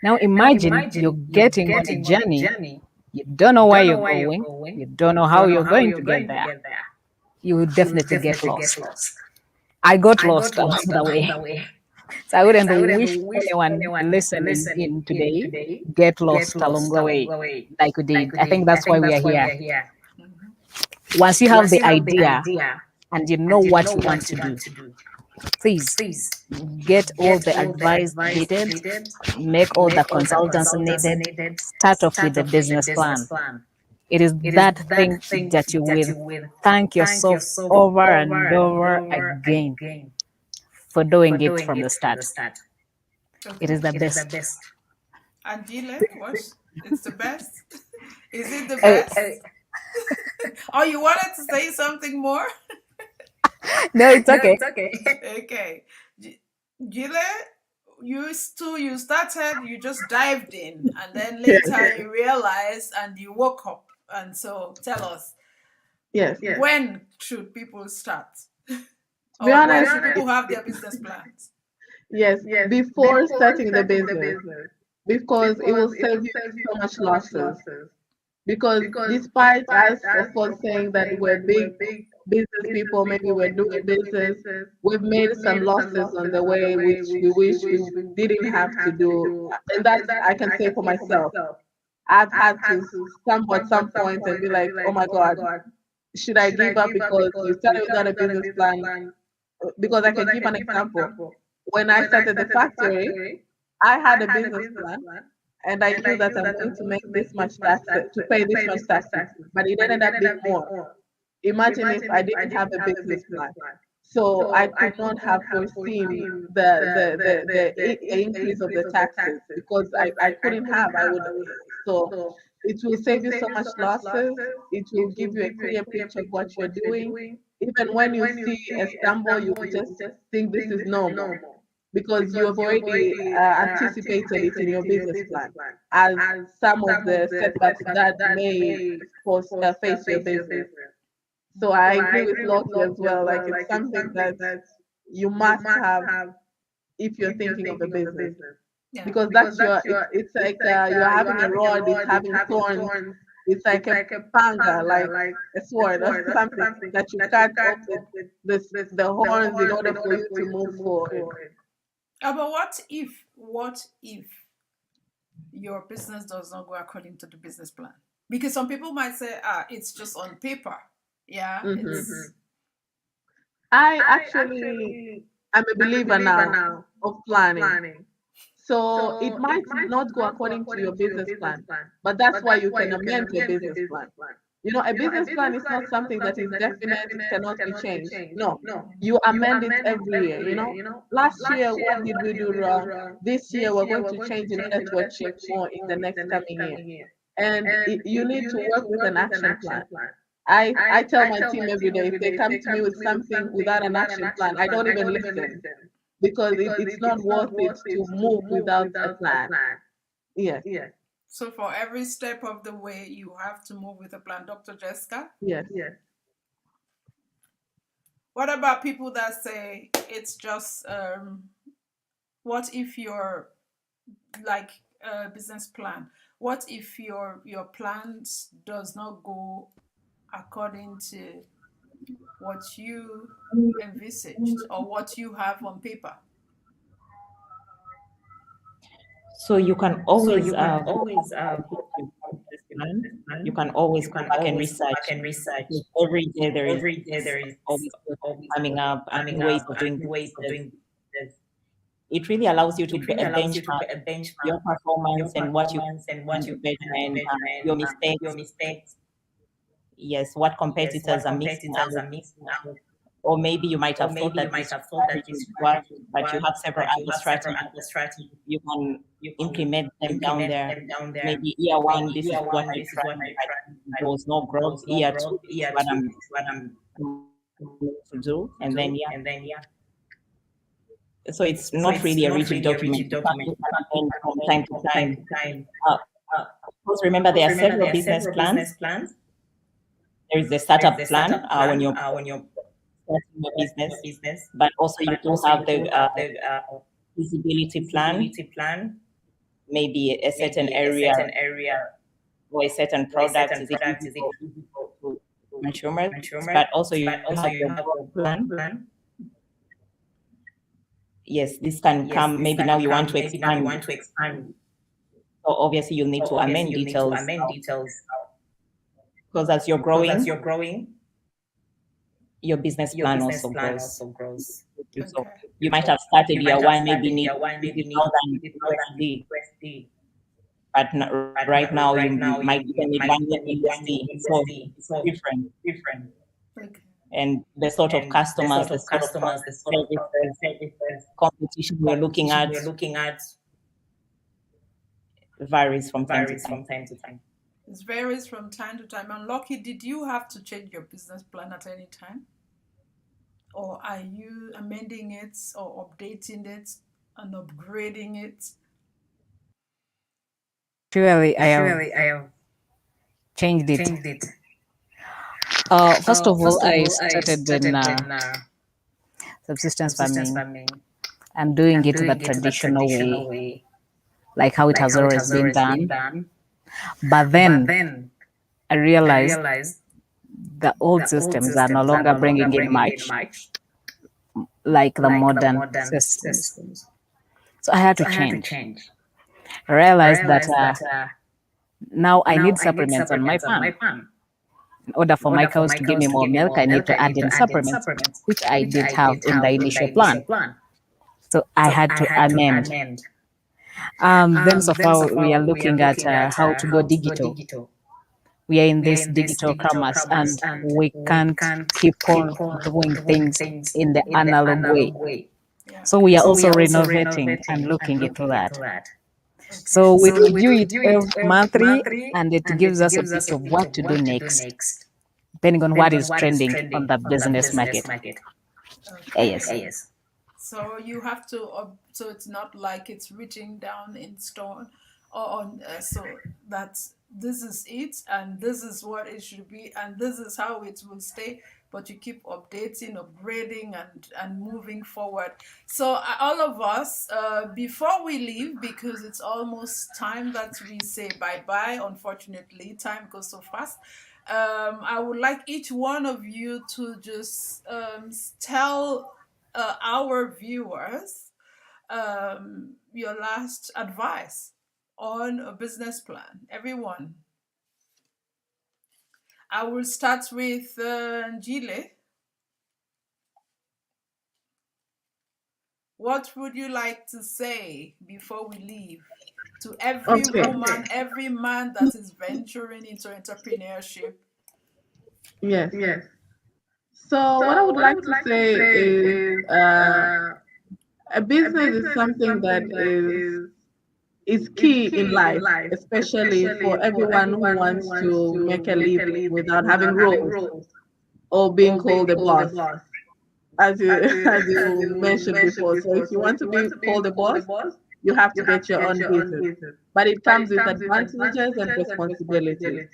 Now imagine you're getting on a journey, you don't know where you're going, you don't know how you're going to get there. You will definitely get lost. I got lost along the way. So I wouldn't wish anyone listening in today get lost along the way like we did. I think that's why we are here. Mhm. Once you have the idea and you know what you want to do, please get all the advice needed, make all the consultants needed, start off with the business plan. It is that thing that you will thank yourself over and over again for doing it from the start. It Okay. is the best. Angela, what? It's the best? Is it the Eh, best? Oh, you wanted to say something more? no, it's okay. Okay. Gile, you started, you just dived in, and then Yes, later you realized and you woke up. And so tell us, yes. when should people start? To be Or when honest, should people have their business plans? yes, before starting the business, because it will save you so much losses. Because despite us, of course, saying that we're big business people, maybe we're doing business, we've made some losses on the way, which we wish we didn't have to do. And that's, I can say for myself, I've had to stumble at some point and be like, oh my God, should I give up because you started without a business plan? Because I can give an example. When I started the factory, I had a business plan and I knew that I'm going to make this much taxes, to pay this much taxes, but it ended up being more. Imagine if I didn't have a business plan. So I could not have foreseen the increase of the taxes because I couldn't have, I would, so it will save you so much losses. It will give you a clear picture of what you're doing. Even when you see a stumble, you will just think this is normal because you have already anticipated it in your business plan as some of the setbacks that may face your business. So I agree with Lottie as well. Like it's something that you must have if you're thinking of a business Yeah. because that's your. It's like you're having a rod. It's having thorns. It's like a panga, like a sword or something that you cut off the horns in order for you to move forward. But what if your business does not go according to the business plan? Because some people might say, it's just on paper. Yeah, Hmm. it's I actually am a believer now of planning. So it might not go according to your business plan, but that's why you can amend your business plan. You know, a business plan is not something that is definite, it cannot be changed. No, you amend it every year. You know, last year, what did we do wrong? This year, we're going to change in order to achieve more in the next coming year. And you need to work with an action plan. I tell my team every day if they come to me with something without an action plan, I don't even listen because it's not worth it to move without a plan. Yes, so for every step of the way you have to move with a plan. Dr. Jessica, yes. what about people that say it's just what if like a business plan. What if your plans does not go according to what you envisaged or what you have on paper? So you can always go back and check your business plan. You can always go back and research. Because every day there is always stuff coming up and new ways of doing businesses. It really allows you to benchmark your performance and what you can do better and your mistakes. Yes, what competitors are missing out. Or maybe you might have thought that this strategy would work, but you have several other strategies. You can implement them down there. Maybe year one, this is what I tried, but there was no growth. Year two, this is what I'm planning to do. And then, yeah. So it's not really a rigid document. You can amend from time to time. Uh, of course, remember there are several business plans. There is the startup plan when you're starting your business, but also you do have the feasibility plan, maybe a certain area or a certain product is it easy to consumers, but also you have the growth plan. Yes, this can come, maybe now you want to expand. So obviously you'll need to amend details because as you're growing, your business plan also grows. So Okay. you might have started year one, maybe need 50,000 USD, but right now you might even need 1 million USD. So it's different. Okay. And the sort of customers, the sort of services, competition we're looking at varies from time to time. It varies from time to time. And Lucky, did you have to change your business plan at any time? Or are you amending it or updating it and upgrading it? Surely I have changed it. First of all, I started in subsistence farming and doing it the traditional way, like how it has always been done. But then I realized the old systems are no longer bringing in much, like the modern systems. So I had to change. I realized that now I need supplements on my farm. In order for my cows to give me more milk, I need to add in supplements, which I didn't have in the initial plan. So I had to amend. Then so far we are looking at how to go digital. We are in this digital commerce and we can't keep on doing things in the analog way. Yeah. So we are also renovating and looking into that. So we review it every monthly and it gives us a bit of what to do next, depending on what is trending on the business market. Okay. Yes. So you have to, so it's not like it's written down in stone or on, so that this is it and this is what it should be and this is how it will stay. But you keep updating, upgrading, and moving forward. So all of us, before we leave, because it's almost time that we say bye bye. Unfortunately, time goes so fast. I would like each one of you to just tell our viewers your last advice on a business plan. Everyone. I will start with Njile. What would you like to say before we leave to every Okay. woman, every man that is venturing into entrepreneurship? Yes. So what I would like to say is a business is something that is key in life, especially for everyone who wants to make a living without having rules or being called a boss, as you as you mentioned before. So if you want to be called a boss, you have to get your own business. But it comes with advantages and responsibilities.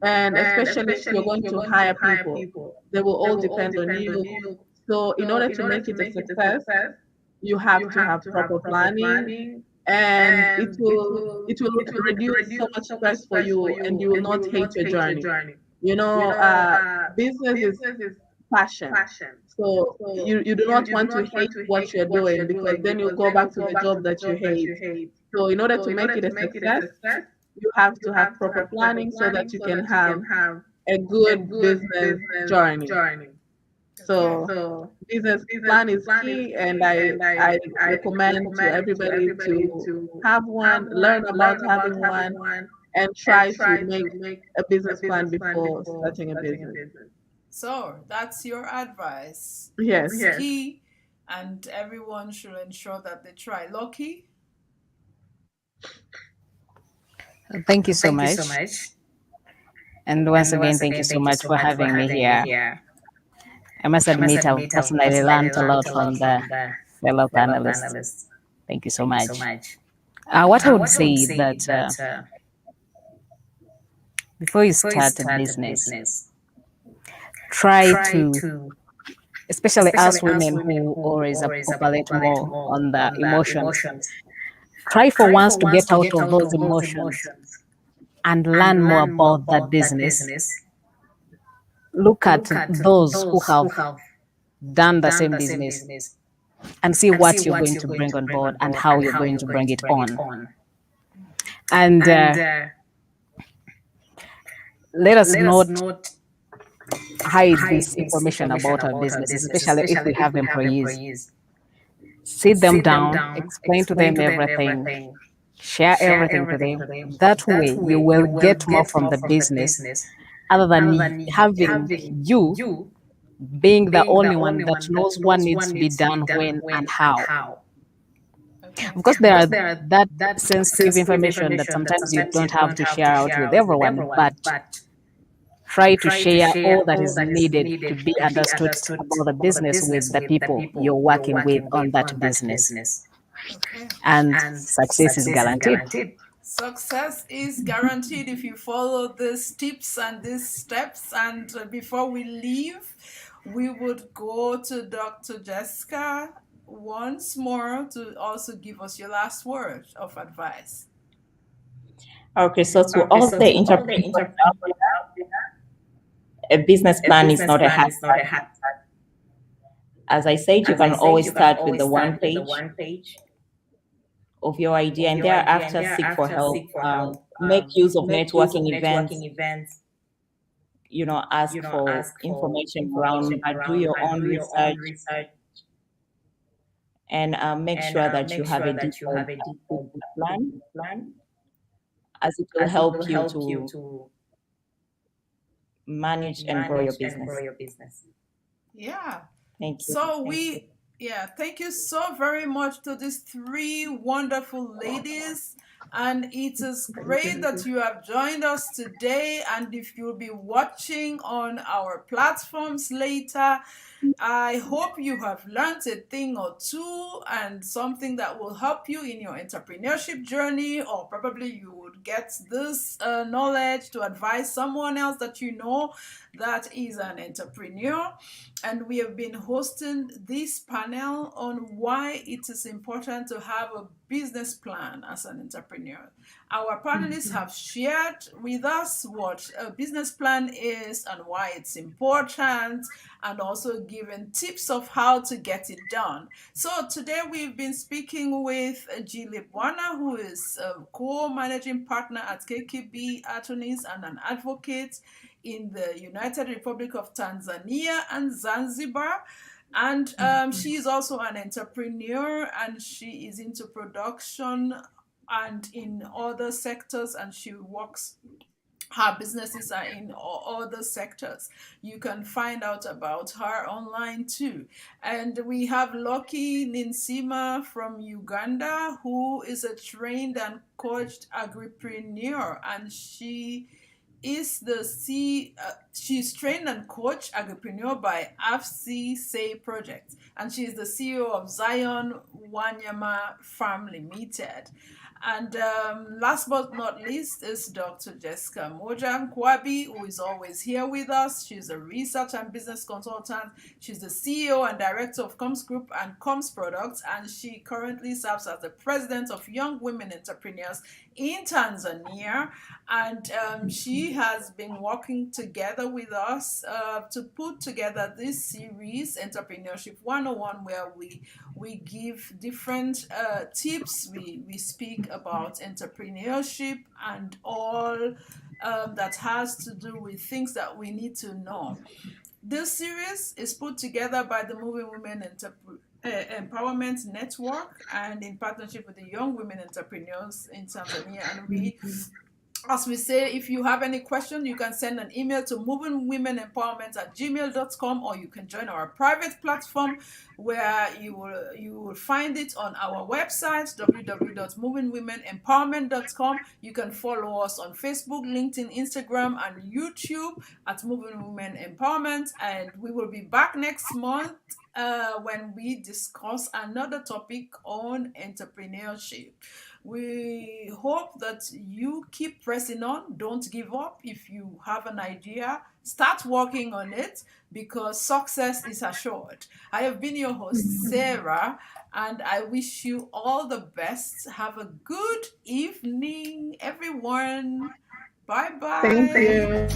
And especially if you're going to hire people, they will all depend on you. So in order to make it a success, you have to have proper planning and it will reduce so much stress for you, and you will not hate your journey. You know, business is passion. So you do not want to hate what you're doing, because then you'll go back to the job that you hate. So in order to make it a success, you have to have proper planning so that you can have a good business journey. Okay. So business plan is key, and I recommend to everybody to have one, learn about having one, and try to make a business plan before starting a business. So that's your advice. Yes. It's key, and everyone should ensure that they try. Lucky? Thank you so much. And once again, thank you so much for having me here. I must admit, I've personally learned a lot from the fellow panelists. Thank you so much. What I would say that before you start a business, try to, especially us women who always operate more on the emotions, try for once to get out of those emotions and learn more about that business. Look at those who have done the same business and see what you're going to bring on board and how you're going to bring it on. And let us not hide this information about our businesses, especially if we have employees. Sit them down, explain to them everything, share everything to them. That way, you will get more from the business other than having you being the only one that knows what needs to be done when and how. Okay. Of course, there are that sensitive information that sometimes you don't have to share out with everyone, but try to share all that is needed to be understood about the business with the people you're working with on that business. Okay. And success is guaranteed. Success is guaranteed if you follow these tips and these steps. And before we leave, we would go to Dr. Jessica once more to also give us your last word of advice. Okay, so to all the entrepreneurs out there, a business plan is not a hard task. As I said, you can always start with the one page of your idea and thereafter seek for help. Make use of networking events, ask for information around, do your own research, and make sure that you have a detailed business plan, as it will help you to manage and grow your business. Yeah. Thank you. So thank you so very much to these three wonderful ladies. And it is great that you have joined us today. And if you'll be watching on our platforms later, I hope you have learned a thing or two and something that will help you in your entrepreneurship journey, or probably you would get this knowledge to advise someone else that you know that is an entrepreneur. And we have been hosting this panel on why it is important to have a business plan as an entrepreneur. Our panelists have shared with us what a business plan is and why it's important, and also given tips of how to get it done. So today we've been speaking with Julie Bwana, who is a co-managing partner at KKB Attorneys and an advocate in the United Republic of Tanzania and Zanzibar. And she is also an entrepreneur, and she is into production and in other sectors, and she works, her businesses are in other sectors. You can find out about her online too. And we have Lucky Ninsima from Uganda, who is a trained and coached agripreneur, and she is She's trained and coached agripreneur by AFC Say Project, and she is the CEO of Zion Wanyama Farm Limited. And last but not least is Dr. Jessica Mojang Kwabi, who is always here with us. She's a research and business consultant. She's the CEO and director of Coms Group and Coms Products, and she currently serves as the president of Young Women Entrepreneurs in Tanzania. And she has been working together with us to put together this series, Entrepreneurship 101, where we give different tips. We speak about entrepreneurship and all that has to do with things that we need to know. This series is put together by the Moving Women Empowerment Network and in partnership with the Young Women Entrepreneurs in Tanzania. And as we say, if you have any question, you can send an email to movingwomenempowerment@gmail.com, or you can join our private platform where you will find it on our website, www.movingwomenempowerment.com. You can follow us on Facebook, LinkedIn, Instagram, and YouTube at Moving Women Empowerment. And we will be back next month when we discuss another topic on entrepreneurship. We hope that you keep pressing on. Don't give up. If you have an idea, start working on it, because success is assured. I have been your host, Sarah, and I wish you all the best. Have a good evening, everyone. Bye Thank bye. you.